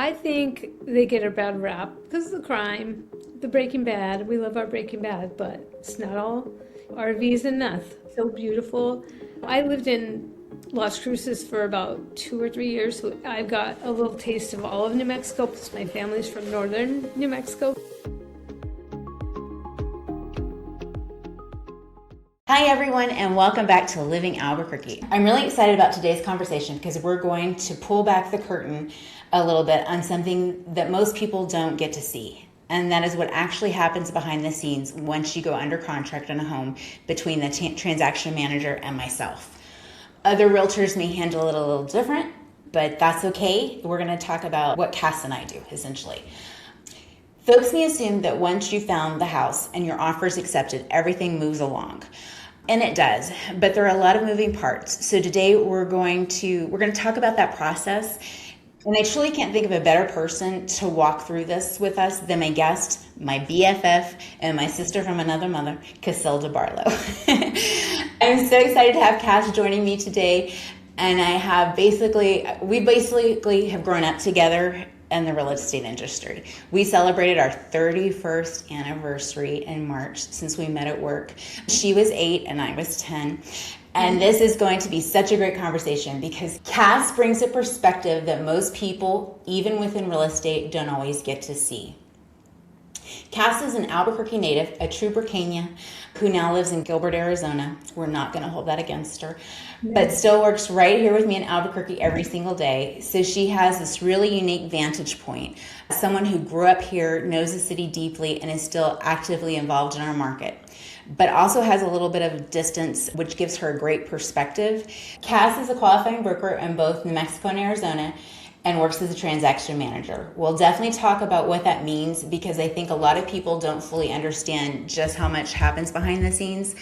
I think they get a bad rap because of the crime, the Breaking Bad. We love our Breaking Bad, but it's not all RVs and meth. So beautiful. I lived in Las Cruces for about 2 or 3 years, so I got a little taste of all of New Mexico because my family's from northern New Mexico. Hi, everyone, and welcome back to Living Albuquerque. I'm really excited about today's conversation because we're going to pull back the curtain a little bit on something that most people don't get to see. And that is what actually happens behind the scenes once you go under contract on a home between the transaction manager and myself. Other realtors may handle it a little different, but that's okay. We're going to talk about what Cass and I do, essentially. Folks may assume that once you found the house and your offer is accepted, everything moves along. And it does, but there are a lot of moving parts. So today we're going to talk about that process. And I truly can't think of a better person to walk through this with us than my guest, my BFF, and my sister from another mother, Casilda Barlow. I'm so excited to have Cass joining me today. And we basically have grown up together in the real estate industry. We celebrated our 31st anniversary in March since we met at work. She was 8 and I was 10. And this is going to be such a great conversation because Cass brings a perspective that most people, even within real estate, don't always get to see. Cass is an Albuquerque native, a true Burkania, who now lives in Gilbert, Arizona. We're not going to hold that against her, but still works right here with me in Albuquerque every single day. So she has this really unique vantage point. Someone who grew up here, knows the city deeply, and is still actively involved in our market, but also has a little bit of distance, which gives her a great perspective. Cass is a qualifying broker in both New Mexico and Arizona, and works as a transaction manager. We'll definitely talk about what that means because I think a lot of people don't fully understand just how much happens behind the scenes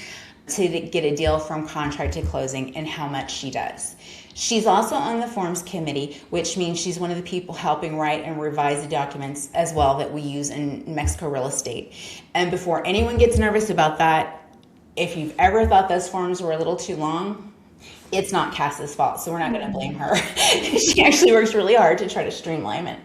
to get a deal from contract to closing and how much she does. She's also on the forms committee, which means she's one of the people helping write and revise the documents as well that we use in New Mexico real estate. And before anyone gets nervous about that, if you've ever thought those forms were a little too long, it's not Cass's fault, so we're not going to blame her. She actually works really hard to try to streamline it.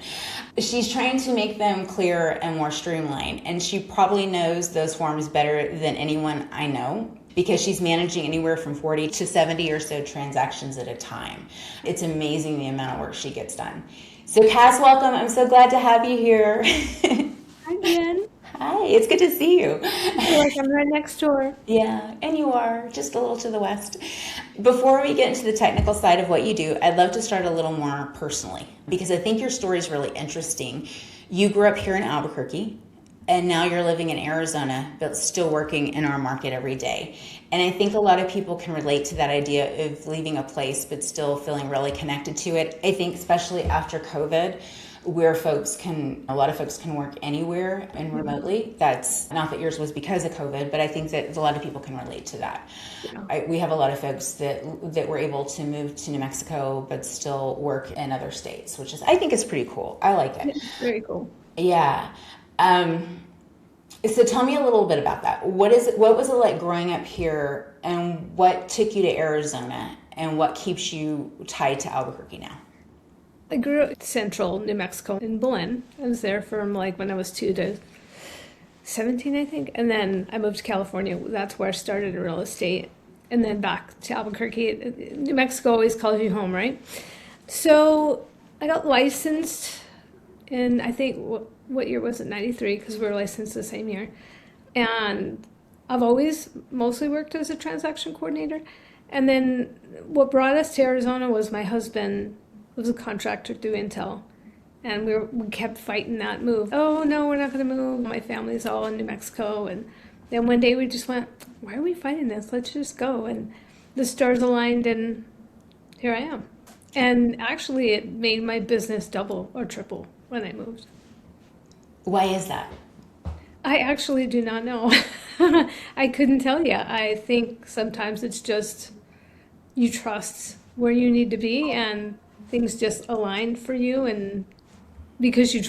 She's trying to make them clearer and more streamlined, and she probably knows those forms better than anyone I know because she's managing anywhere from 40 to 70 or so transactions at a time. It's amazing the amount of work she gets done. So Cass, welcome. I'm so glad to have you here. Hi, Jen. Hi, it's good to see you. I feel like I'm right next door. Yeah, and you are, just a little to the west. Before we get into the technical side of what you do, I'd love to start a little more personally, because I think your story is really interesting. You grew up here in Albuquerque, and now you're living in Arizona, but still working in our market every day. And I think a lot of people can relate to that idea of leaving a place, but still feeling really connected to it. I think especially after COVID, where a lot of folks can work anywhere and remotely. That's not that yours was because of COVID, but I think that a lot of people can relate to that. Yeah. We have a lot of folks that were able to move to New Mexico, but still work in other states, which I think is pretty cool. I like it. It's very cool. Yeah. So tell me a little bit about that. What was it like growing up here, and what took you to Arizona, and what keeps you tied to Albuquerque now? I grew up in central New Mexico in Belen. I was there from when I was 2 to 17, I think. And then I moved to California. That's where I started in real estate. And then back to Albuquerque. New Mexico always calls you home, right? So I got licensed in, I think, what year was it? 93, because we were licensed the same year. And I've always mostly worked as a transaction coordinator. And then what brought us to Arizona was my husband was a contractor through Intel, and we kept fighting that move. Oh no, we're not going to move. My family's all in New Mexico, and then one day we just went, why are we fighting this? Let's just go. And the stars aligned, and here I am. And actually, it made my business double or triple when I moved. Why is that? I actually do not know. I couldn't tell you. I think sometimes it's just you trust where you need to be, and things just aligned for you, and because you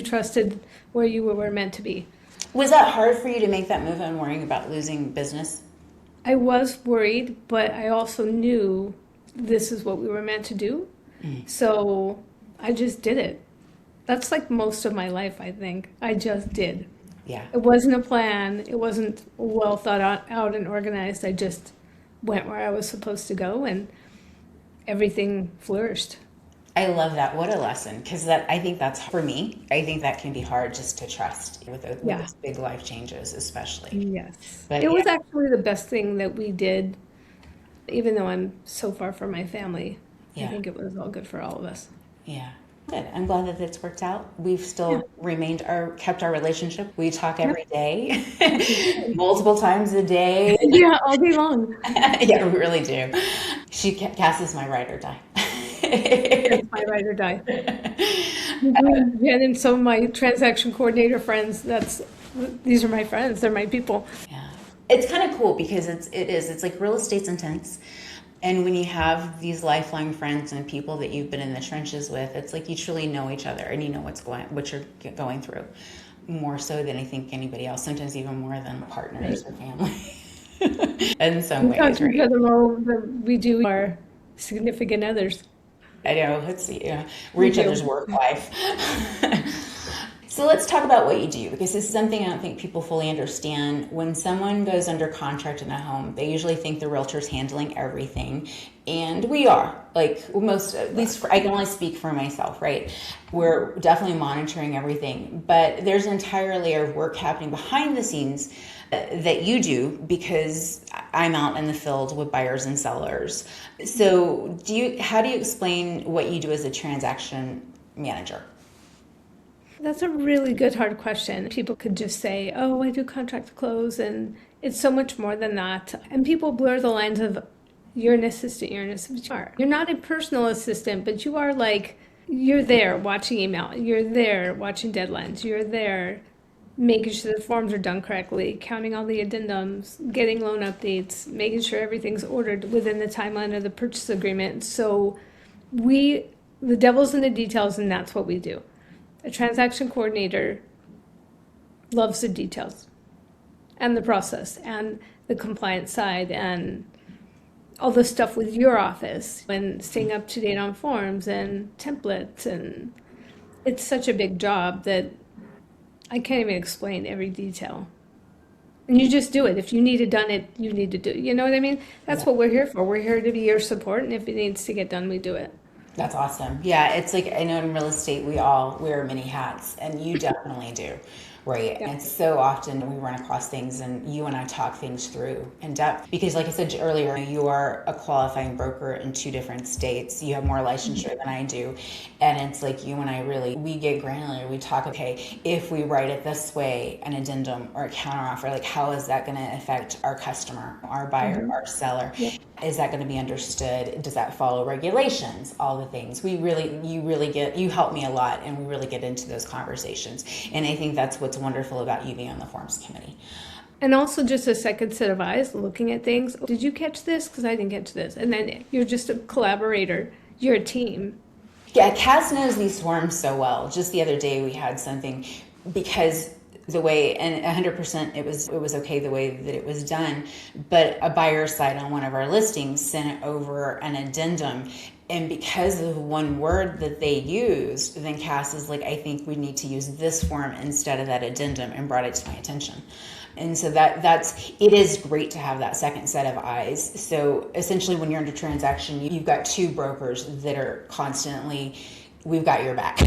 trusted where you were meant to be. Was that hard for you to make that move and worrying about losing business? I was worried, but I also knew this is what we were meant to do. So I just did it. That's like most of my life, I think. I just did. Yeah. It wasn't a plan. It wasn't well thought out and organized. I just went where I was supposed to go and everything flourished. I love that. What a lesson. Because that, I think that's for me. I think that can be hard just to trust with Yeah. those big life changes, especially. Yes. But It yeah, was actually the best thing that we did, even though I'm so far from my family. I yeah, think it was all good for all of us. yeah. Good. I'm glad that it's worked out. We've Yeah. still kept our relationship. We talk Yep. every day, multiple times a day. Yeah, all day long. Yeah, we really do. Cass is my ride or die. That's my ride or die. Jen and some of my transaction coordinator friends, these are my friends. They're my people. Yeah. It's kind of cool because it's like real estate's intense. And when you have these lifelong friends and people that you've been in the trenches with, it's like you truly know each other and you know what you're going through more so than I think anybody else, sometimes even more than partners or family in some We talk ways, to each right? other more than we do our significant others. I know, we're We each do. other's work life. So let's talk about what you do, because this is something I don't think people fully understand. When someone goes under contract in a home, they usually think the realtor's handling everything. And we are. Like most, at least I can only speak for myself, right? We're definitely monitoring everything. But there's an entire layer of work happening behind the scenes that you do, because I'm out in the field with buyers and sellers. So how do you explain what you do as a transaction manager? That's a really good, hard question. People could just say, oh, I do contract to close, and it's so much more than that. And people blur the lines of you're an assistant, you're an assistant. You are. You're not a personal assistant, but you are like, you're there watching email, you're there watching deadlines, you're there making sure the forms are done correctly, counting all the addendums, getting loan updates, making sure everything's ordered within the timeline of the purchase agreement. So the devil's in the details, and that's what we do. A transaction coordinator loves the details and the process and the compliance side and all the stuff with your office and staying up to date on forms and templates. And it's such a big job that I can't even explain every detail. And you just do it. If you need it done, you need to do it. You know what I mean? That's what we're here for. We're here to be your support, and if it needs to get done, we do it. That's awesome. Yeah, it's like I know in real estate we all wear many hats, and you definitely do, right? Yeah. And so often we run across things, and you and I talk things through in depth because, like I said earlier, you are a qualifying broker in 2 different states. You have more licensure than I do, and it's like you and I we get granular. We talk, okay, if we write it this way, an addendum or a counteroffer, like how is that going to affect our customer, our buyer, our seller? Yeah. Is that going to be understood? Does that follow regulations? All the things you help me a lot, and we really get into those conversations. And I think that's what's wonderful about you being on the forms committee. And also just a second set of eyes looking at things. Did you catch this? Because I didn't catch this. And then you're just a collaborator. You're a team. Yeah, Cass knows these forms so well. Just the other day we had something because the way, and 100% it was okay the way that it was done, but a buyer side on one of our listings sent over an addendum, and because of one word that they used, then Cass is like, I think we need to use this form instead of that addendum, and brought it to my attention. And so it is great to have that second set of eyes. So essentially when you're under transaction, you've got 2 brokers that are constantly, we've got your back.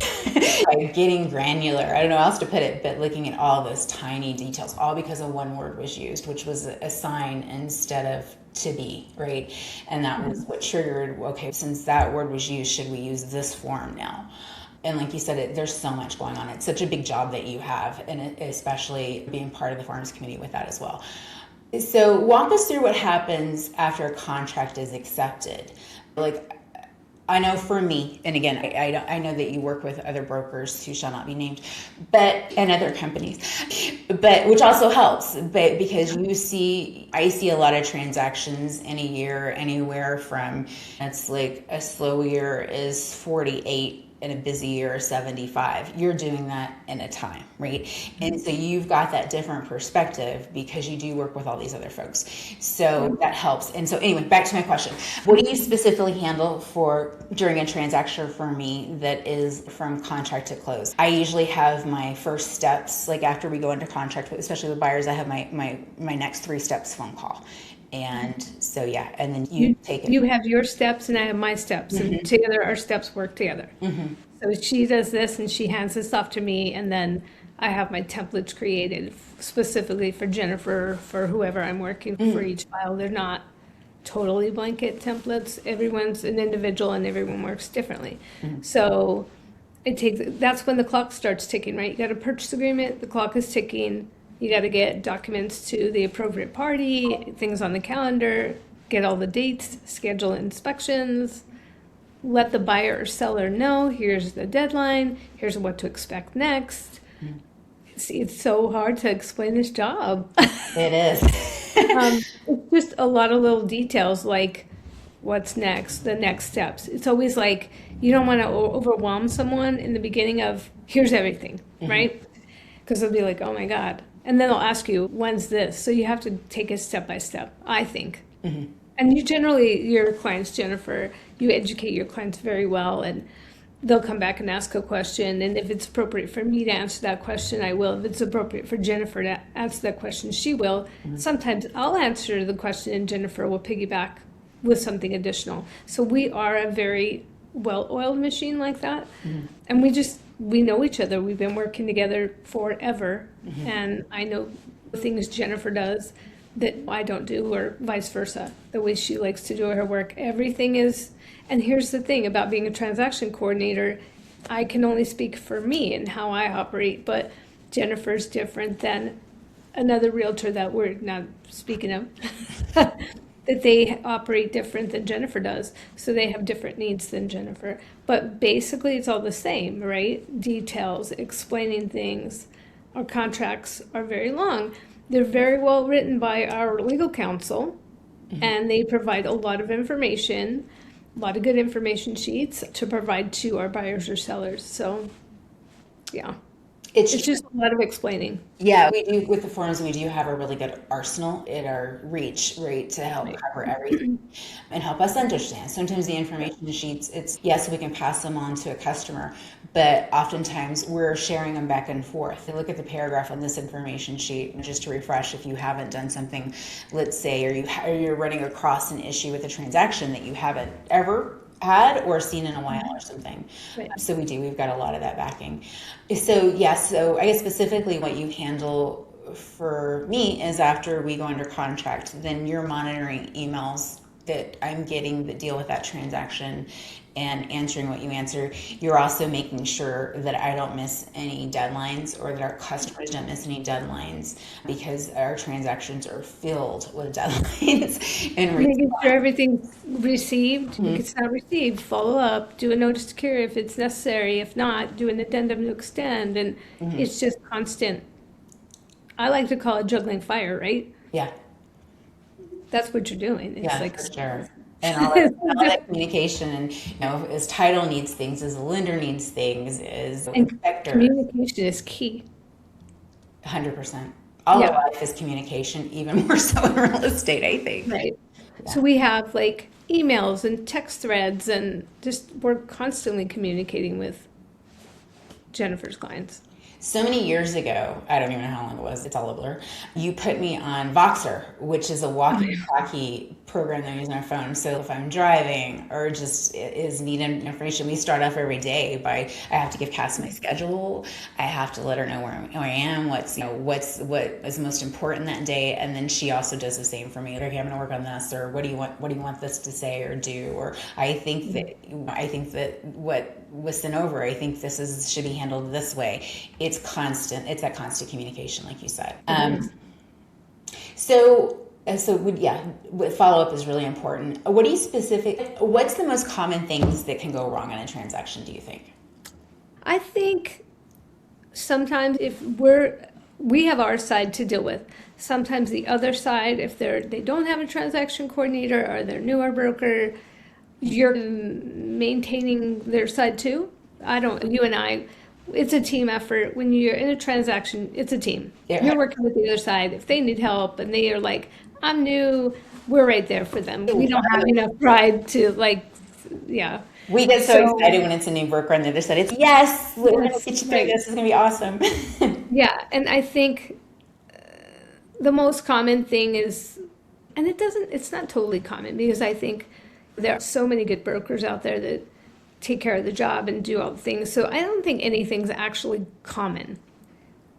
Like getting granular, I don't know how else to put it, but looking at all those tiny details, all because of one word was used, which was a sign instead of to be, right? And that was what triggered, okay, since that word was used, should we use this form now? And like you said, there's so much going on. It's such a big job that you have, and especially being part of the forms committee with that as well. So walk us through what happens after a contract is accepted. Like, I know for me, and again, I know that you work with other brokers who shall not be named, and other companies, but which also helps. But because I see a lot of transactions in a year, anywhere from, it's like a slow year is 48 in a busy year or 75. You're doing that in a time, right? And so you've got that different perspective because you do work with all these other folks. So that helps. And so anyway, back to my question. What do you specifically handle for during a transaction for me that is from contract to close? I usually have my first steps, like after we go into contract, especially with buyers, I have my next 3 steps phone call. And so, yeah, and then you take it. You have your steps and I have my steps, and together our steps work together. So she does this and she hands this off to me, and then I have my templates created specifically for Jennifer, for whoever I'm working for each file. They're not totally blanket templates. Everyone's an individual and everyone works differently. So that's when the clock starts ticking, right? You got a purchase agreement, the clock is ticking. You got to get documents to the appropriate party, things on the calendar, get all the dates, schedule inspections, let the buyer or seller know, here's the deadline, here's what to expect next. It's so hard to explain this job. It is. It's just a lot of little details like what's next, the next steps. It's always like you don't want to overwhelm someone in the beginning of here's everything, right? Because they'll be like, oh my God. And then they'll ask you, when's this? So you have to take it step by step, I think. And you generally, your clients, Jennifer, you educate your clients very well, and they'll come back and ask a question. And if it's appropriate for me to answer that question, I will. If it's appropriate for Jennifer to answer that question, she will. Sometimes I'll answer the question and Jennifer will piggyback with something additional. So we are a very well-oiled machine like that. And we know each other. We've been working together forever. And I know the things Jennifer does that I don't do, or vice versa, the way she likes to do her work. Everything is, and here's the thing about being a transaction coordinator, I can only speak for me and how I operate, but Jennifer's different than another realtor that we're not speaking of. That they operate different than Jennifer does. So they have different needs than Jennifer. But basically it's all the same, right? Details, explaining things. Our contracts are very long. They're very well written by our legal counsel, and they provide a lot of information, a lot of good information sheets to provide to our buyers or sellers. So, yeah. It's just a lot of explaining. Yeah, we do with the forms. We do have a really good arsenal at our reach, right, to help cover everything and help us understand. Sometimes the information sheets, it's yes, we can pass them on to a customer, but oftentimes we're sharing them back and forth. They look at the paragraph on this information sheet, and just to refresh, if you haven't done something, let's say, or you're running across an issue with a transaction that you haven't ever had or seen in a while or something. Right. So we've got a lot of that backing. So so I guess specifically what you handle for me is after we go under contract, then you're monitoring emails that I'm getting that deal with that transaction and answering what you answer. You're also making sure that I don't miss any deadlines or that our customers don't miss any deadlines, because our transactions are filled with deadlines. And making sure everything's received. If it's not received, follow up, do a notice to cure if it's necessary. If not, do an addendum to extend. And it's just constant. I like to call it juggling fire, right? Yeah. That's what you're doing. It's like, for sure. And all that communication, and as title needs things, as a lender needs things, as an inspector. Communication is key. 100%. All of life is communication, even more so in real estate, I think. Right. Yeah. So we have like emails and text threads, and we're constantly communicating with Jennifer's clients. So many years ago, I don't even know how long it was, it's all a blur, you put me on Voxer, which is a walkie-talkie program that we use on our phone. So if I'm driving or just is needing information, we start off every day by, I have to give Cass my schedule, I have to let her know where I am, what is most important that day, and then she also does the same for me. Okay, I'm going to work on this, or what do you want this to say or do, or I think that what was sent over, I think this should be handled this way. It's constant. It's that constant communication, like you said. Follow-up is really important. What's the most common things that can go wrong in a transaction, do you think? I think sometimes if we have our side to deal with, sometimes the other side, if they don't have a transaction coordinator or they're newer broker, you're maintaining their side too. You and I, it's a team effort. When you're in a transaction, it's a team. Yeah. You're working with the other side. If they need help and they are like, I'm new, we're right there for them. We don't have enough pride to like, yeah. We get so excited when it's a new broker on the other side. It's yes, we're going to get you through right. this. It's going to be awesome. Yeah, and I think the most common thing is, and it's not totally common because I think there are so many good brokers out there that take care of the job and do all the things. So I don't think anything's actually common.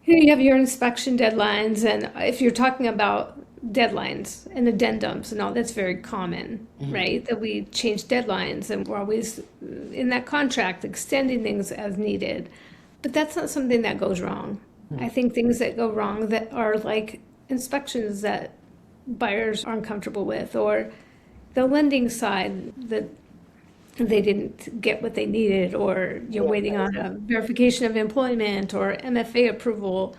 You have your inspection deadlines, and if you're talking about deadlines and addendums and all, that's very common, right? That we change deadlines and we're always in that contract extending things as needed. But that's not something that goes wrong. I think things that go wrong that are like inspections that buyers aren't comfortable with, or the lending side that they didn't get what they needed, or you're waiting on a verification of employment or MFA approval.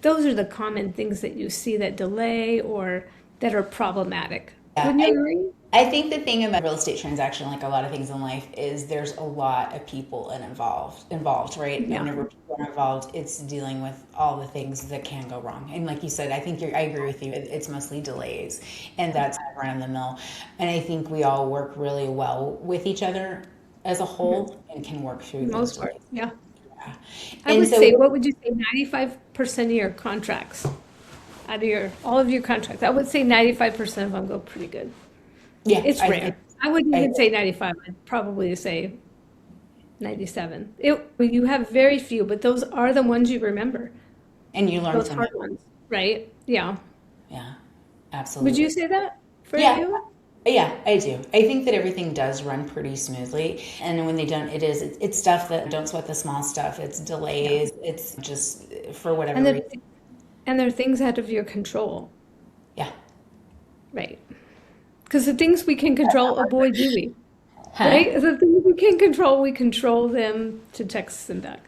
Those are the common things that you see that delay or that are problematic. Wouldn't you agree? I think the thing about real estate transaction, like a lot of things in life, is there's a lot of people involved, right? Yeah. And whenever people are involved, it's dealing with all the things that can go wrong. And like you said, I think I agree with you. It's mostly delays, and that's run of the mill. And I think we all work really well with each other as a whole and can work through those Most part, delays. yeah. Yeah. I And would so say, what would you say, 95% of your contracts, out of all of your contracts, I would say 95% of them go pretty good. yeah, It's I rare. think I wouldn't even say 95. I'd probably say 97. You have very few, but those are the ones you remember. and you learn Those from hard it. ones, right? Yeah. Yeah, Would absolutely. you say that for Yeah. you? Yeah, I do. I think that everything does run pretty smoothly. And when they don't, it's stuff that don't sweat the small stuff. It's delays. It's just for whatever And reason. there are things out of your control, Yeah. right? Because the things we can control, oh boy, do we, Huh? right? The things we can control, we control them to text them back.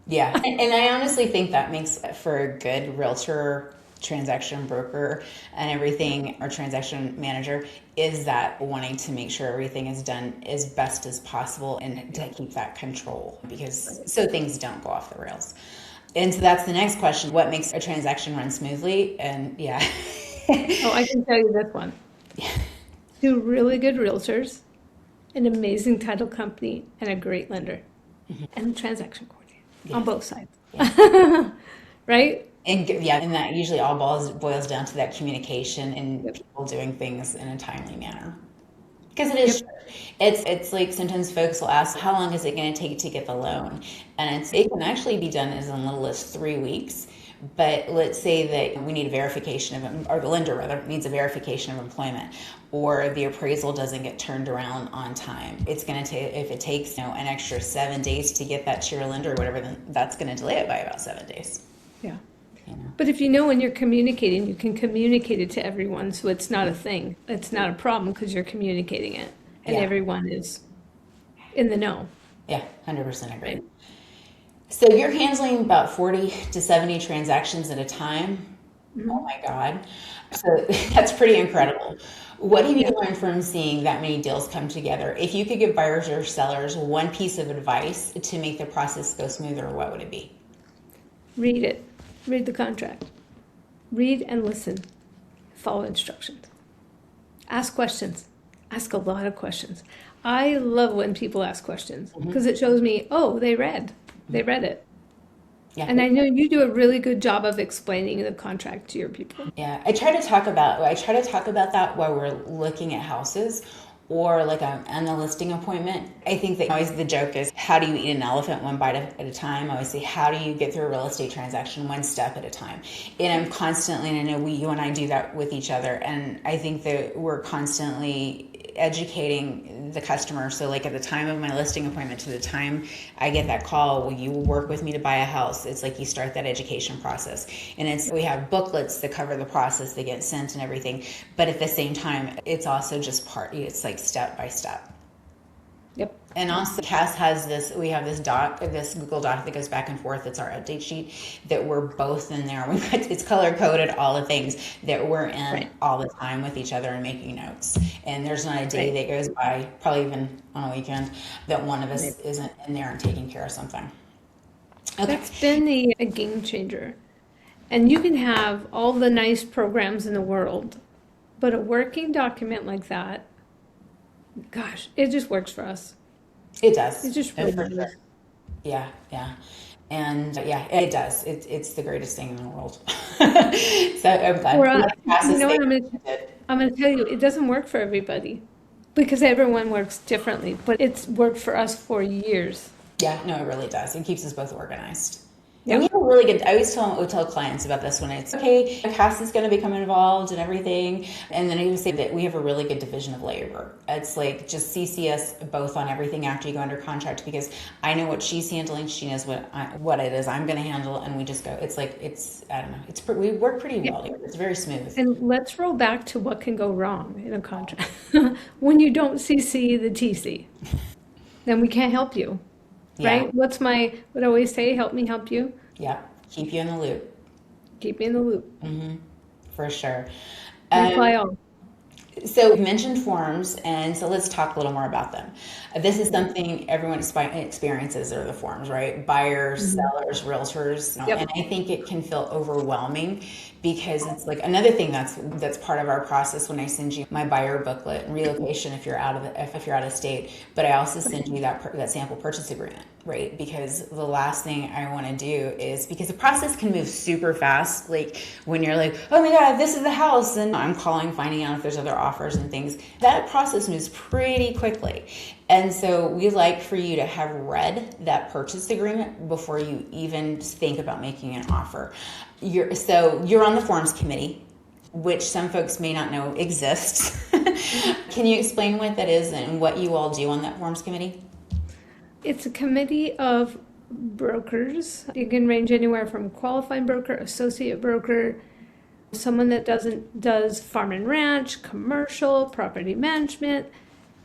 Yeah. And I honestly think that makes for a good realtor, transaction broker, and everything, or transaction manager, is that wanting to make sure everything is done as best as possible and to keep that control, because so things don't go off the rails. And so that's the next question. What makes a transaction run smoothly? And yeah. Oh, I can tell you this one. Two really good realtors, an amazing title company, and a great lender, and a transaction coordinator on both sides. Right? And yeah, and that usually all boils down to that communication and people doing things in a timely manner. Because it is, it's like sometimes folks will ask, how long is it going to take to get the loan? And it can actually be done as little as 3 weeks. But let's say that we need a verification of, or the lender rather needs a verification of employment, or the appraisal doesn't get turned around on time. It's going to take, if it takes an extra 7 days to get that to your lender or whatever, then that's going to delay it by about 7 days. Yeah. But if you know when you're communicating, you can communicate it to everyone, so it's not a thing. It's not a problem because you're communicating it, and everyone is in the know. Yeah, 100% agree. Right. So you're handling about 40 to 70 transactions at a time. Oh my God. So that's pretty incredible. What have you learned from seeing that many deals come together? If you could give buyers or sellers one piece of advice to make the process go smoother, what would it be? Read it. Read the contract. Read and listen. Follow instructions. Ask questions. Ask a lot of questions. I love when people ask questions because it shows me, oh, they read it. Yeah. And I know you do a really good job of explaining the contract to your people. Yeah, I try to talk about that while we're looking at houses, or like on the listing appointment. I think that always the joke is, how do you eat an elephant one bite at a time? I always say, how do you get through a real estate transaction one step at a time? And I'm constantly, and I know you and I do that with each other, and I think that we're constantly educating the customer. So like at the time of my listing appointment to the time I get that call, will you work with me to buy a house? It's like you start that education process. And we have booklets that cover the process, they get sent and everything. But at the same time, it's also just it's like step by step. Yep. And also, Cass has we have this Google Doc that goes back and forth. It's our update sheet that we're both in there. It's color coded, all the things that we're in Right. all the time with each other and making notes. And there's not a day Right. that goes by, probably even on a weekend, that one of Right. us isn't in there and taking care of something. Okay. That's been a game changer. And you can have all the nice programs in the world, but a working document like that, gosh, it just works for us. It does. It just For really sure. does. Yeah, yeah. And yeah, it does. It's the greatest thing in the world. So I'm For glad. us, Cass you is know what, there. I'm gonna tell you, it doesn't work for everybody because everyone works differently, but it's worked for us for years. Yeah, no, it really does. It keeps us both organized. And we Yep. have a really good, I always tell clients about this when it's okay, Cass is going to become involved and everything. And then I always say that we have a really good division of labor. It's like just CC us both on everything after you go under contract because I know what she's handling. She knows what it is I'm going to handle. And we just go, I don't know, we work pretty well together. It's very smooth. And let's roll back to what can go wrong in a contract. When you don't CC the TC, then we can't help you, Yeah. right? What I always say, help me help you, Yeah. Keep you in the loop. keep me in the loop. For sure. Reply all. So you mentioned forms, and so let's talk a little more about them. This is something everyone experiences are the forms, right? Buyers, sellers, realtors, Yep. and I think it can feel overwhelming because it's like another thing that's part of our process when I send you my buyer booklet and relocation if you're out of state, but I also send you that sample purchase agreement, right? Because the last thing I want to do is because the process can move super fast, like when you're like, oh my God, this is the house, and I'm calling, finding out if there's other offers and things. That process moves pretty quickly. And so we like for you to have read that purchase agreement before you even think about making an offer. You're on the forms committee, which some folks may not know exists. Can you explain what that is and what you all do on that forms committee? It's a committee of brokers. It can range anywhere from qualified broker, associate broker, someone that does farm and ranch, commercial, property management,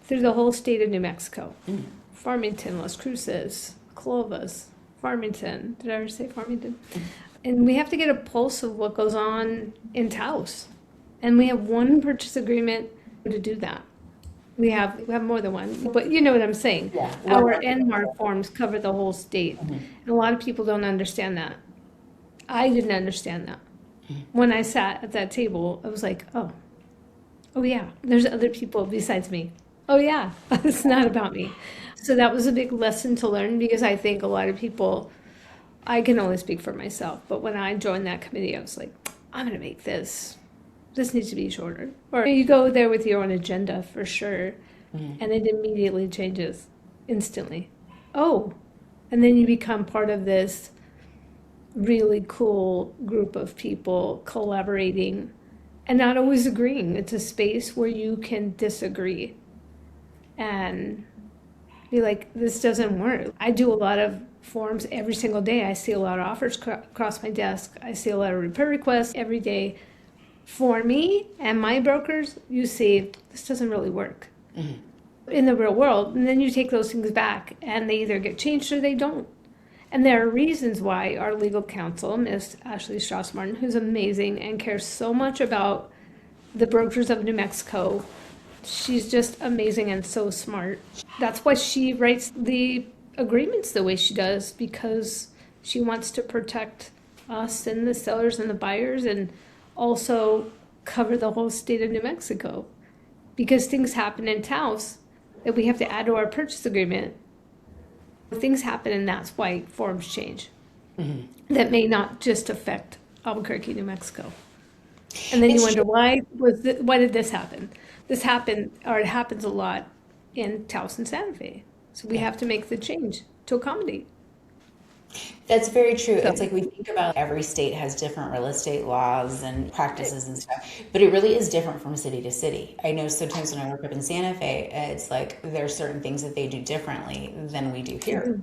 through the whole state of New Mexico. Farmington, Las Cruces, Clovis, Farmington. Did I ever say Farmington? And we have to get a pulse of what goes on in Taos. And we have one purchase agreement to do that. We have more than one, but you know what I'm saying. Yeah. Our NMAR forms cover the whole state. And a lot of people don't understand that. I didn't understand that. When I sat at that table, I was like, oh yeah, there's other people besides me. Oh yeah, it's not about me. So that was a big lesson to learn because I think a lot of people, I can only speak for myself, but when I joined that committee, I was like, I'm going to make this needs to be shorter. Or you go there with your own agenda for sure, and it immediately changes instantly. Oh, and then you become part of this really cool group of people collaborating and not always agreeing. It's a space where you can disagree and be like, this doesn't work. I do a lot of forms every single day. I see a lot of offers across my desk. I see a lot of repair requests every day. For me and my brokers, you see, this doesn't really work in the real world. And then you take those things back and they either get changed or they don't. And there are reasons why our legal counsel, Miss Ashley Strauss-Martin, who's amazing and cares so much about the brokers of New Mexico, she's just amazing and so smart. That's why she writes the agreements the way she does, because she wants to protect us and the sellers and the buyers and also cover the whole state of New Mexico. Because things happen in Taos that we have to add to our purchase agreement. Things happen, and that's why forms change. That may not just affect Albuquerque, New Mexico. And then you wonder, why did this happen? This happened, or it happens a lot in Taos and Santa Fe. So we have to make the change to accommodate. That's very true. It's like we think about every state has different real estate laws and practices and stuff, but it really is different from city to city. I know sometimes when I work up in Santa Fe, it's like there's certain things that they do differently than we do here.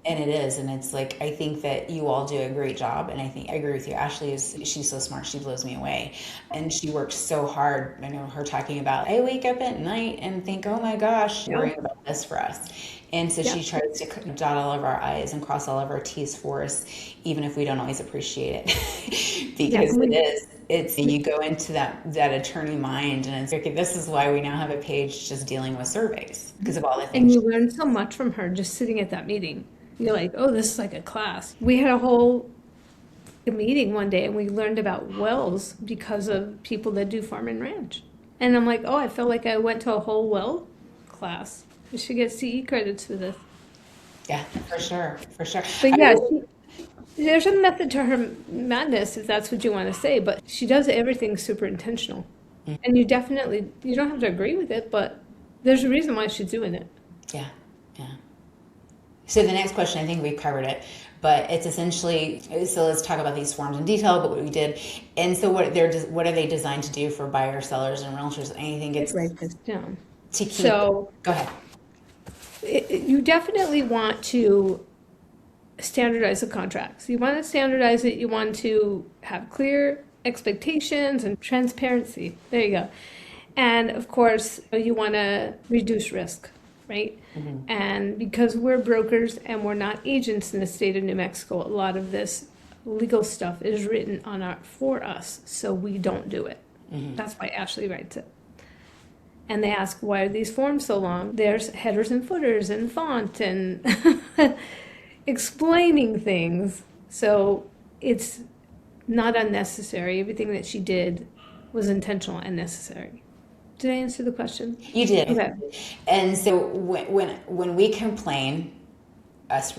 And it is, and it's like I think that you all do a great job, and I think I agree with you. Ashley is she's so smart, she blows me away, and she works so hard. I know her talking about I wake up at night and think, oh my gosh, Yeah. worrying about this for us, and so Yeah. she tries to dot all of our I's and cross all of our T's for us, even if we don't always appreciate it, Yeah. because it is. It's you go into that attorney mind, and it's okay. This is why we now have a page just dealing with surveys because of all the And things. you learn so much from her just sitting at that meeting. You're like, oh, this is like a class. We had a whole meeting one day and we learned about wells because of people that do farm and ranch. And I'm like, oh, I felt like I went to a whole well class. We should get CE credits for this. Yeah, for sure, for sure. But yeah, there's a method to her madness, if that's what you want to say, but she does everything super intentional. And you don't have to agree with it, but there's a reason why she's doing it. Yeah, yeah. So the next question, I think we've covered it, but it's essentially, so let's talk about these forms in detail, but what we did. And so what are they designed to do for buyers, sellers, and realtors? Anything gets Write this down. to keep. So Go ahead. you definitely want to standardize the contracts. You want to standardize it. You want to have clear expectations and transparency. There you go. And of course, you want to reduce risk, right? And because we're brokers and we're not agents in the state of New Mexico, a lot of this legal stuff is written for us, so we don't do it. That's why Ashley writes it. And they ask, why are these forms so long? There's headers and footers and font and explaining things. So it's not unnecessary. Everything that she did was intentional and necessary. Did I answer the question? You did. Okay. And so when we complain, us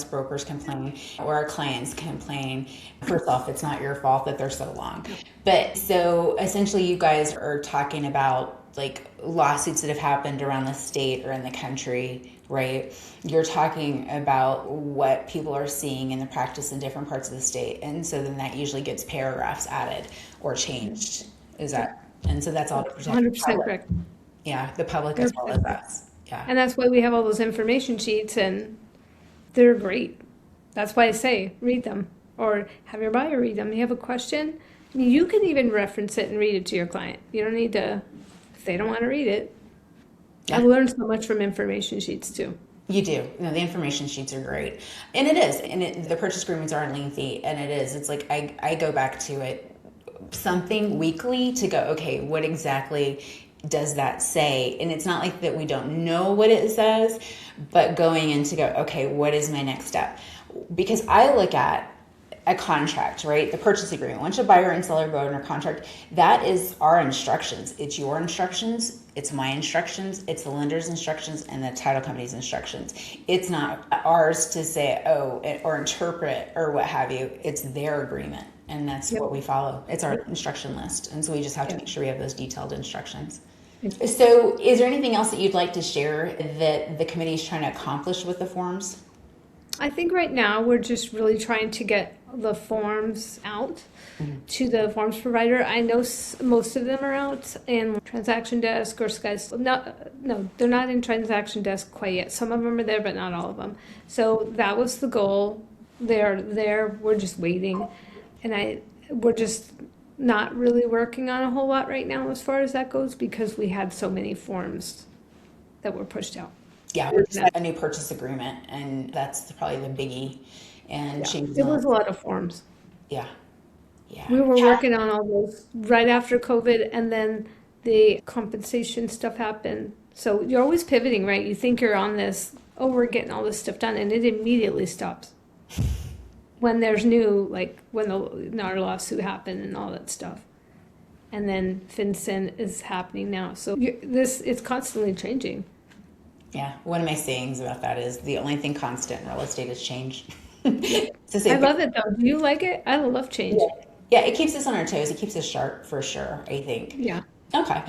brokers complain, or our clients complain, first off, it's not your fault that they're so long. But so essentially you guys are talking about like lawsuits that have happened around the state or in the country, right? You're talking about what people are seeing in the practice in different parts of the state. And so then that usually gets paragraphs added or changed. Is that? And so that's all to protect the 100% public. correct. Yeah, the public as well as us. Yeah. And that's why we have all those information sheets, and they're great. That's why I say read them or have your buyer read them. You have a question, you can even reference it and read it to your client. You don't need to, if they don't want to read it. Yeah. I've learned so much from information sheets too. You do. No, the information sheets are great. And it is. And the purchase agreements are lengthy. And it is. It's like I go back to it something weekly to go, okay, what exactly does that say? And it's not like that we don't know what it says, but going in to go, okay, what is my next step? Because I look at a contract, right? The purchase agreement. Once a buyer and seller go under contract, that is our instructions. It's your instructions. It's my instructions. It's the lender's instructions and the title company's instructions. It's not ours to say, oh, or interpret or what have you. It's their agreement. And that's what we follow. It's our instruction list. And so we just have to make sure we have those detailed instructions. So is there anything else that you'd like to share that the committee is trying to accomplish with the forms? I think right now we're just really trying to get the forms out to the forms provider. I know most of them are out in transaction desk or Sky's. No, they're not in transaction desk quite yet. Some of them are there, but not all of them. So that was the goal. They're there. We're just waiting. And we're just not really working on a whole lot right now as far as that goes because we had so many forms that were pushed out. Yeah, we just had a new purchase agreement, and that's probably the biggie. And changes. It was a lot of forms. Yeah, yeah. We were working on all those right after COVID, and then the compensation stuff happened. So you're always pivoting, right? You think you're on this, oh, we're getting all this stuff done, and it immediately stops. When there's new, like when our lawsuit happened and all that stuff. And then FinCEN is happening now. So it's constantly changing. Yeah, one of my sayings about that is the only thing constant in real estate is change. I love it though. Do you like it? I love change. Yeah, it keeps us on our toes. It keeps us sharp for sure, I think. Yeah. Okay.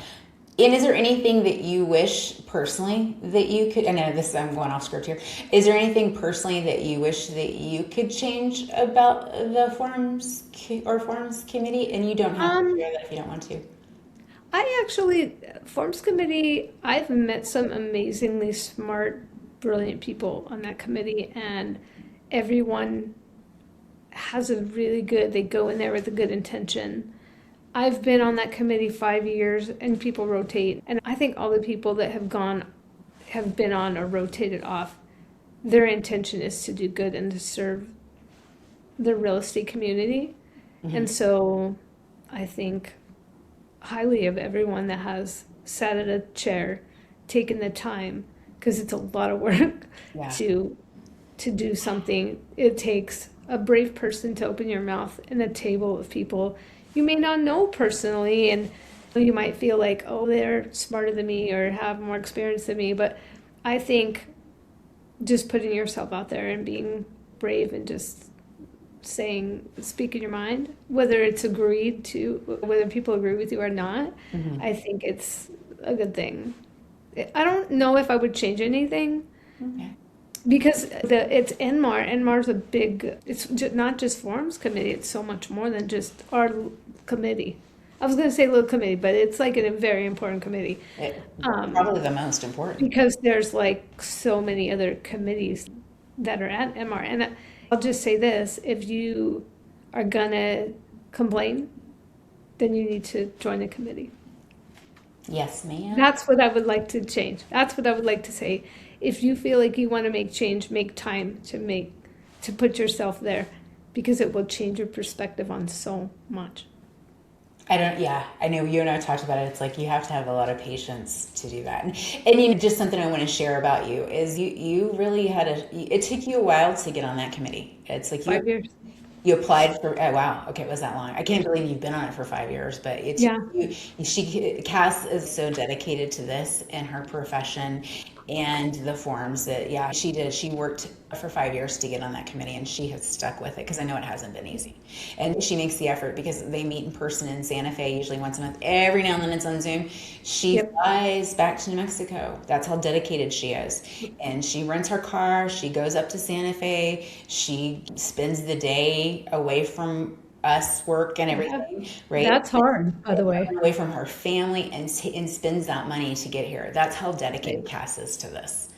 And is there anything that you wish personally that you could, I know I'm going off script here. Is there anything personally that you wish that you could change about the forms committee? And you don't have to share that if you don't want to. Forms committee, I've met some amazingly smart brilliant people on that committee, and everyone has a really good, they go in there with a good intention. I've been on that committee 5 years, and people rotate, and I think all the people that have been on or rotated off, their intention is to do good and to serve the real estate community. And so I think highly of everyone that has sat at a chair, taken the time, because it's a lot of work to do something. It takes a brave person to open your mouth in a table of people you may not know personally, and you might feel like, oh, they're smarter than me or have more experience than me. But I think just putting yourself out there and being brave and just speaking your mind, whether it's agreed to, whether people agree with you or not, I think it's a good thing. I don't know if I would change anything. Because it's NMAR. NMAR's a big, it's not just forums committee, it's so much more than just our committee. I was going to say little committee, but it's like a very important committee. Probably the most important. Because there's like so many other committees that are at MR. And I'll just say this, if you are going to complain, then you need to join a committee. Yes, ma'am. That's what I would like to change. That's what I would like to say. If you feel like you want to make change, make time to put yourself there, because it will change your perspective on so much. I know you and I talked about it. It's like you have to have a lot of patience to do that. And just something I want to share about you is you really it took you a while to get on that committee. It's like 5 years. You applied for, oh wow, okay, it was that long. I can't believe you've been on it for 5 years, but Cass is so dedicated to this and her profession and the forums that, she did. She worked for 5 years to get on that committee, and she has stuck with it because I know it hasn't been easy. And she makes the effort because they meet in person in Santa Fe usually once a month. Every now and then it's on Zoom. She flies back to New Mexico. That's how dedicated she is. And she rents her car. She goes up to Santa Fe. She spends the day away from us, work and everything, right? That's hard, by the way. Away from her family and spends that money to get here. That's how dedicated Cass is to this.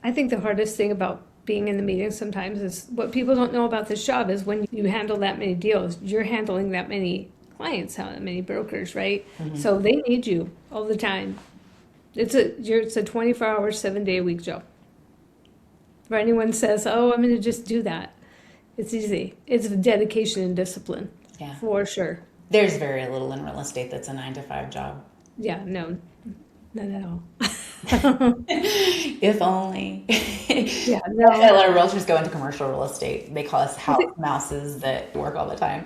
I think the hardest thing about being in the meetings sometimes is what people don't know about this job is when you handle that many deals, you're handling that many clients, that many brokers, right? So they need you all the time. It's a 24-hour, 7-day-a-week job. If anyone says, oh, I'm going to just do that, it's easy. It's dedication and discipline, for sure. There's very little in real estate that's a 9-to-5 job. Yeah, no, not at all. If only. Yeah, no. A lot of realtors go into commercial real estate. They call us house mouses that work all the time.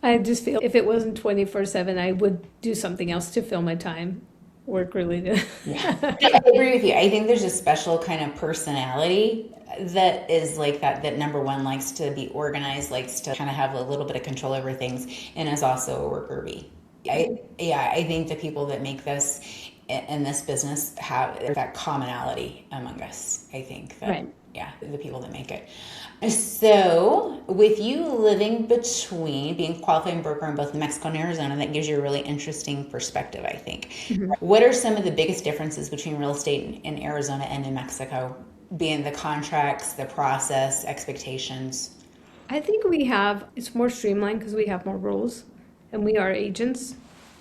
I just feel if it wasn't 24/7, I would do something else to fill my time, work related. I agree with you. I think there's a special kind of personality that is like that number one likes to be organized, likes to kind of have a little bit of control over things, and is also a worker bee. I think the people that make this in this business have that commonality among us. I think that, the people that make it. So with you living between being a qualifying broker in both New Mexico and Arizona, that gives you a really interesting perspective, I think. What are some of the biggest differences between real estate in Arizona and New Mexico, being the contracts, the process, expectations? I think it's more streamlined because we have more rules and we are agents.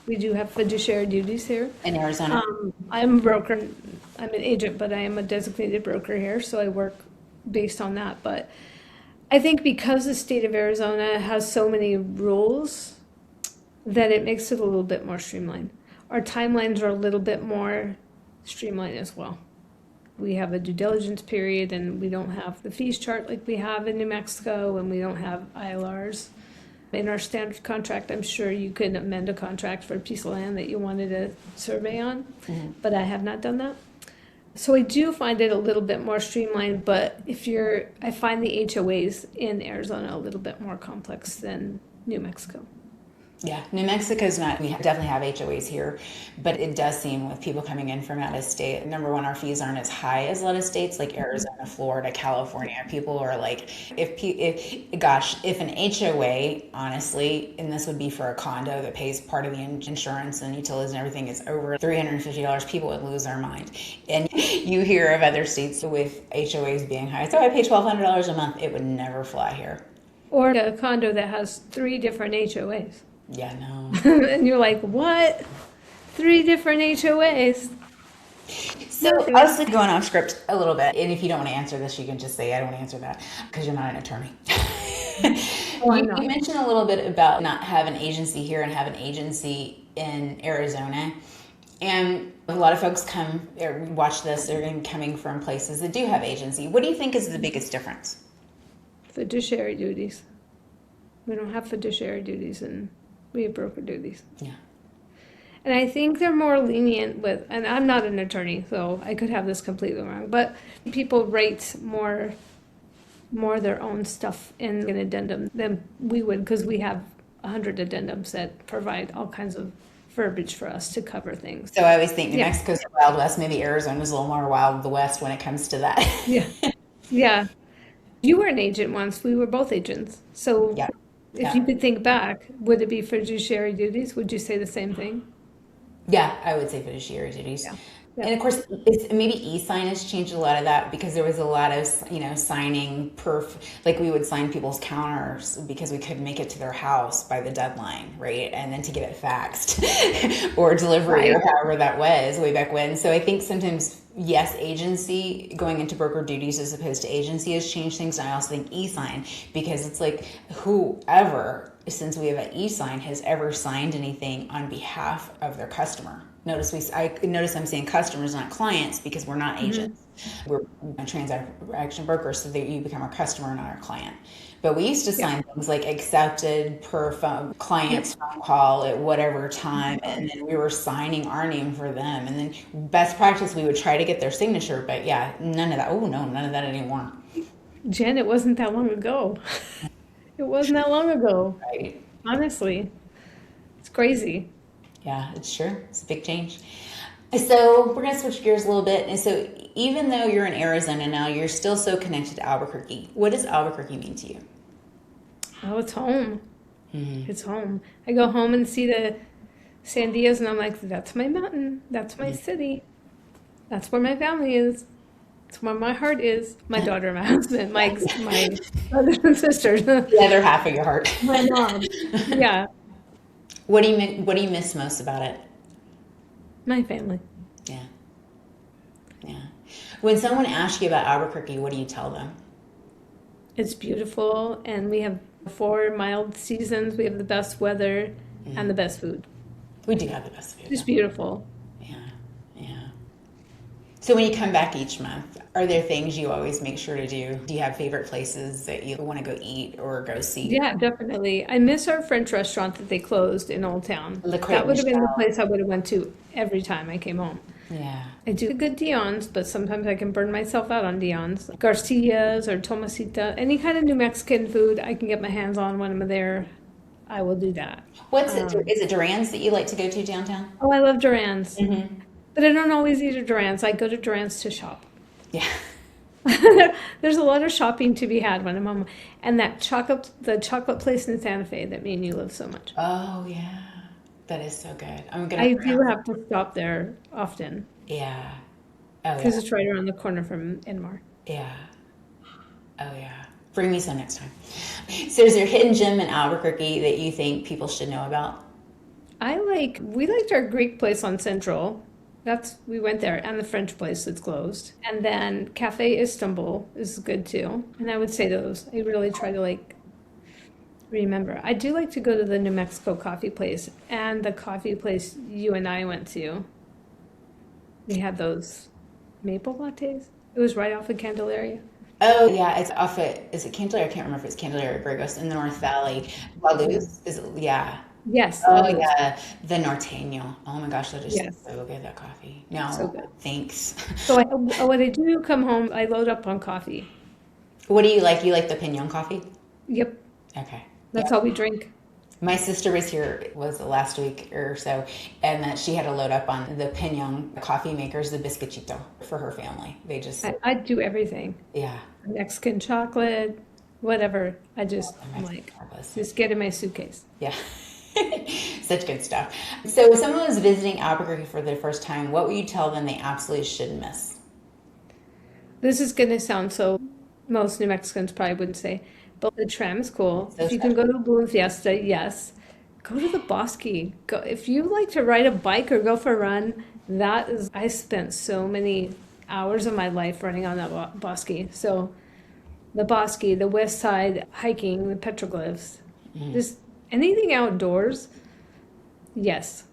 We do have fiduciary duties here. In Arizona? I'm a broker. I'm an agent, but I am a designated broker here, so I work based on that. But I think because the state of Arizona has so many rules that it makes it a little bit more streamlined. Our timelines are a little bit more streamlined as well. We have a due diligence period, and we don't have the fees chart like we have in New Mexico, and we don't have ILRs. In our standard contract, I'm sure you could amend a contract for a piece of land that you wanted a survey on, but I have not done that. So I do find it a little bit more streamlined, but I find the HOAs in Arizona a little bit more complex than New Mexico. Yeah, New Mexico's not, we definitely have HOAs here, but it does seem with people coming in from out of state, number one, our fees aren't as high as a lot of states like Arizona, Florida, California. People are like, if an HOA, honestly, and this would be for a condo that pays part of the insurance and utilities and everything is over $350, people would lose their mind. And you hear of other states with HOAs being high. So I pay $1,200 a month. It would never fly here. Or a condo that has 3 different HOAs. Yeah, no. And you're like, what? 3 different HOAs? So I was going off script a little bit, and if you don't want to answer this, you can just say I don't want to answer that because you're not an attorney. You mentioned a little bit about not having an agency here and have an agency in Arizona, and a lot of folks come or watch this. They're coming from places that do have agency. What do you think is the biggest difference? Fiduciary duties. We don't have fiduciary duties, and we have broker duties. Yeah. And I think they're more lenient with, and I'm not an attorney, so I could have this completely wrong, but people rate more their own stuff in an addendum than we would, because we have 100 addendums that provide all kinds of verbiage for us to cover things. So I always think New Mexico's the Wild West. Maybe Arizona's a little more Wild West when it comes to that. Yeah. Yeah. You were an agent once. We were both agents. So if you could think back, would it be fiduciary duties? Would you say the same thing? Yeah, I would say fiduciary duties. Yeah. And of course, maybe e-sign has changed a lot of that because there was a lot of, signing like we would sign people's counters because we couldn't make it to their house by the deadline, right? And then to get it faxed or delivery or however that was way back when. So I think sometimes, yes, agency going into broker duties as opposed to agency has changed things. And I also think e-sign, because it's like whoever, since we have an e-sign, has ever signed anything on behalf of their customer. Notice I'm saying customers, not clients, because we're not agents. We're transaction brokers, so that you become our customer, not our client. But we used to sign things like accepted per client's phone call at whatever time, and then we were signing our name for them. And then best practice, we would try to get their signature, but none of that. Oh no, none of that anymore. Jen, it wasn't that long ago. It wasn't that long ago. Right. Honestly, it's crazy. Yeah, it's sure. It's a big change. So we're going to switch gears a little bit. And so even though you're in Arizona now, you're still so connected to Albuquerque. What does Albuquerque mean to you? Oh, it's home. It's home. I go home and see the Sandias, and I'm like, that's my mountain. That's my city. That's where my family is. It's where my heart is. My daughter, my husband, my brothers and sisters. The other half of your heart. My mom. Yeah. What do you miss most about it? My family. Yeah. Yeah. When someone asks you about Albuquerque, what do you tell them? It's beautiful, and we have 4 mild seasons. We have the best weather and the best food. We do have the best food. It's beautiful. Yeah. Yeah. So when you come back each month, are there things you always make sure to do? Do you have favorite places that you want to go eat or go see? Yeah, definitely. I miss our French restaurant that they closed in Old Town. That would have been the place I would have went to every time I came home. Yeah. I do good Dion's, but sometimes I can burn myself out on Dion's. Garcia's or Tomasita, any kind of New Mexican food I can get my hands on when I'm there, I will do that. What's it? Is it Duran's that you like to go to downtown? Oh, I love Duran's. But I don't always eat at Duran's. I go to Duran's to shop. Yeah. There's a lot of shopping to be had when I'm home. And the chocolate place in Santa Fe that me and you love so much. Oh, yeah. That is so good. I do have to stop there often. Yeah. Oh, because it's right around the corner from Inmar. Yeah. Oh, yeah. Bring me some next time. So is there a hidden gem in Albuquerque that you think people should know about? We liked our Greek place on Central. We went there, and the French place that's closed. And then Cafe Istanbul is good too. And I would say those. I really try to remember. I do like to go to the New Mexico coffee place and the coffee place you and I went to. We had those maple lattes. It was right off of Candelaria. Oh, yeah, it's off at, is it Candelaria? I can't remember if it's Candelaria or Gregos in the North Valley. Ballo's, is it? Yeah. Yes. Oh, yeah, the Norteño. Oh my gosh, that is so good, that coffee. No, so good. Thanks. So when I do come home, I load up on coffee. What do you like? You like the Pinon coffee? Yep. Okay. That's all we drink. My sister was here, was the last week or so, and that she had to load up on the Pinon coffee makers, the biscochito for her family. They just, I do everything. yeah. Mexican chocolate, whatever. I'm like, just get in my suitcase. Yeah. Such good stuff. So if someone was visiting Albuquerque for the first time, what would you tell them they absolutely shouldn't miss? This is going to sound so, most New Mexicans probably wouldn't say, but the tram is cool. So If you can go to a balloon fiesta, yes. Go to the Bosque. Go, if you like to ride a bike or go for a run, I spent so many hours of my life running on that Bosque. So the Bosque, the West Side, hiking, the petroglyphs, just anything outdoors, yes.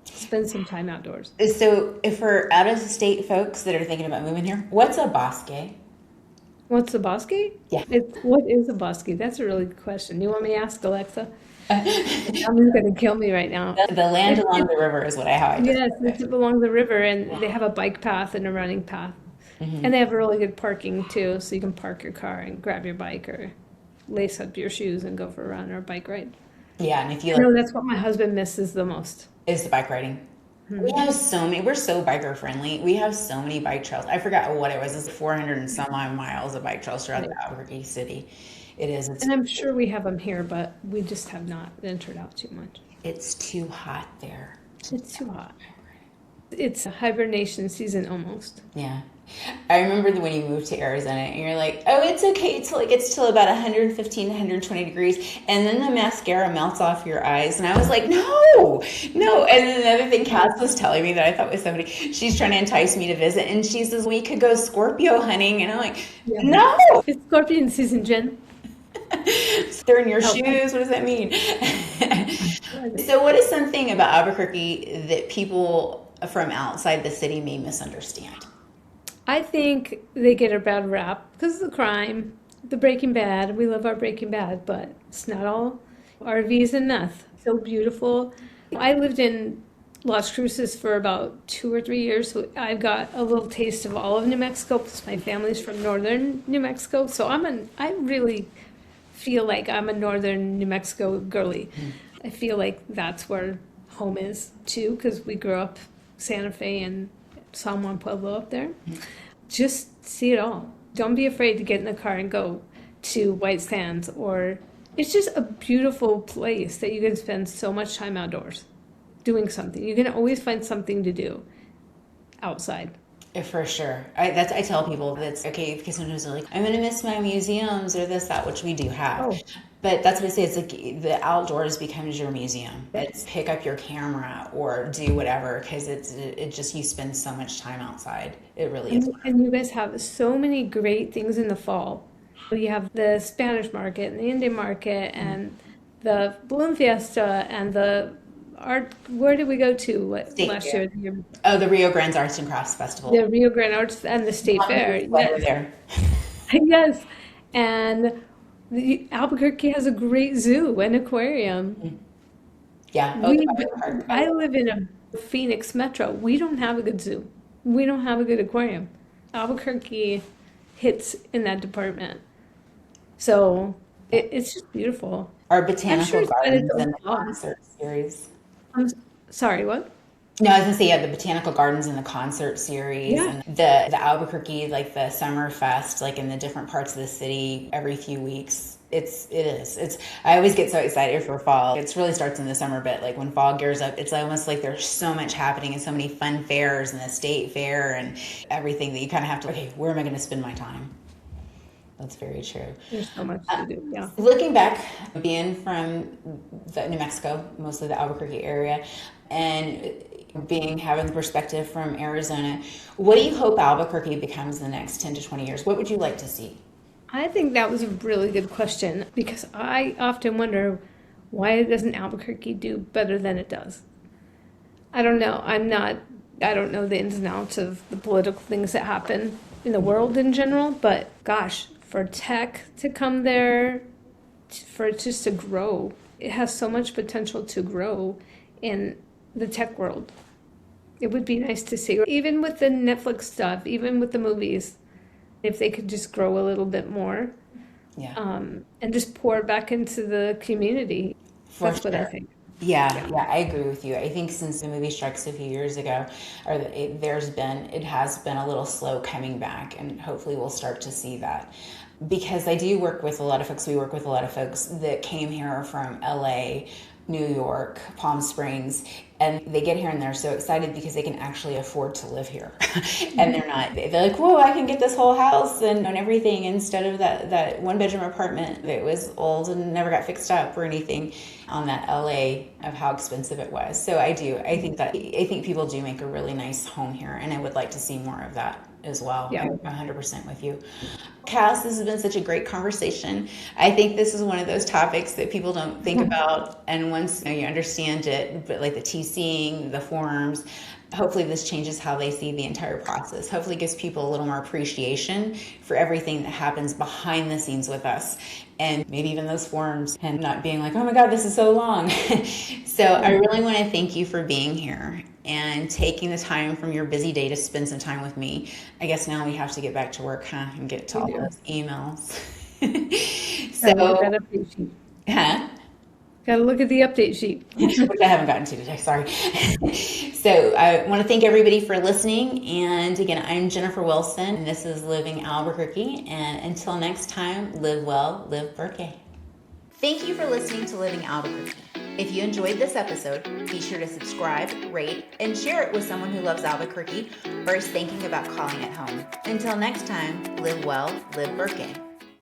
Spend some time outdoors. So if for out of state folks that are thinking about moving here, what's a bosque? What's the Bosque? Yeah. What is a Bosque? That's a really good question. You want me to ask Alexa? Someone's going to kill me right now. The land along the river is how I Yes, describe it's along the river, and they have a bike path and a running path. And they have really good parking too, so you can park your car and grab your bike or lace up your shoes and go for a run or a bike ride. Yeah, and if you No, that's what my husband misses the most. is the bike riding. We have so many, we're so biker friendly. We have so many bike trails. I forgot what it was. It's 400 and some odd miles of bike trails throughout the Albuquerque city. It is. And I'm sure we have them here, but we just have not ventured out too much. It's too hot there. It's too hot. It's a hibernation season almost. Yeah. I remember when you moved to Arizona and you're like, oh, it's okay till it gets till about 115, 120 degrees. And then the mascara melts off your eyes. And I was like, no. And then another thing Cass was telling me that I thought was somebody, she's trying to entice me to visit. And she says, we could go Scorpio hunting. And I'm like, no. It's scorpion season, Jen. They're in your shoes. What does that mean? So what is something about Albuquerque that people from outside the city may misunderstand? I think they get a bad rap because of the crime, the Breaking Bad. We love our Breaking Bad, but it's not all RVs and meth. So beautiful. I lived in Las Cruces for about 2 or 3 years, so I got a little taste of all of New Mexico because my family's from northern New Mexico. So I really feel like I'm a northern New Mexico girly. I feel like that's where home is too, because we grew up Santa Fe and San Juan Pueblo up there. Just see it all. Don't be afraid to get in the car and go to White Sands, or it's just a beautiful place that you can spend so much time outdoors doing something. You can always find something to do outside. For sure. I tell people that's okay, because sometimes they're like, I'm going to miss my museums or this, that, which we do have. But that's what I say. It's like the outdoors becomes your museum. It's pick up your camera or do whatever, because it just, you spend so much time outside. It really is. And you guys have so many great things in the fall. You have the Spanish market and the Indian market and the balloon fiesta and the art. Where did we go to last year? Oh, the Rio Grande Arts and Crafts Festival. The Rio Grande Arts and the State Fair. Yes. There. Yes. And Albuquerque has a great zoo and aquarium. Yeah. I live in a Phoenix metro. We don't have a good zoo. We don't have a good aquarium. Albuquerque hits in that department. So it's just beautiful. Our botanical gardens and the concert series. I'm sorry, what? No, I was gonna say, yeah, the botanical gardens and the concert series, and the Albuquerque, like the summer fest, like in the different parts of the city every few weeks. I always get so excited for fall. It really starts in the summer, but like when fall gears up, it's almost like there's so much happening and so many fun fairs and the state fair and everything that you kind of have to, okay, where am I going to spend my time? That's very true. There's so much to do, yeah. Looking back, being from New Mexico, mostly the Albuquerque area, and having the perspective from Arizona, what do you hope Albuquerque becomes in the next 10 to 20 years? What would you like to see? I think that was a really good question, because I often wonder, why doesn't Albuquerque do better than it does? I don't know. I don't know the ins and outs of the political things that happen in the world in general, but gosh, for tech to come there, for it just to grow, it has so much potential to grow in the tech world. It would be nice to see, even with the Netflix stuff, even with the movies, if they could just grow a little bit more, and just pour back into the community. For That's what I sure. think. Yeah, yeah, I agree with you. I think since the movie Strikes a few years ago, it has been a little slow coming back, and hopefully we'll start to see that. Because I do work with a lot of folks, we work with a lot of folks that came here from LA, New York, Palm Springs, and they get here and they're so excited because they can actually afford to live here. And they're like, whoa, I can get this whole house and everything instead of that one bedroom apartment that was old and never got fixed up or anything on that LA of how expensive it was. So I think people do make a really nice home here, and I would like to see more of that as well. Yeah. I'm 100% with you. Cass, this has been such a great conversation. I think this is one of those topics that people don't think about, and once you understand it, but like the TCing, the forms, hopefully this changes how they see the entire process. Hopefully it gives people a little more appreciation for everything that happens behind the scenes with us, and maybe even those forms, and not being like, oh my God, this is so long. So I really want to thank you for being here and taking the time from your busy day to spend some time with me. I guess now we have to get back to work, huh, and get to We all do. those emails. Gotta look at So, that update sheet. huh? Gotta look at the update sheet. Which I haven't gotten to today, sorry. So I want to thank everybody for listening. And again, I'm Jennifer Wilson, and this is Living Albuquerque. And until next time, live well, live Burkey. Thank you for listening to Living Albuquerque. If you enjoyed this episode, be sure to subscribe, rate, and share it with someone who loves Albuquerque or is thinking about calling it home. Until next time, live well, live Burkey.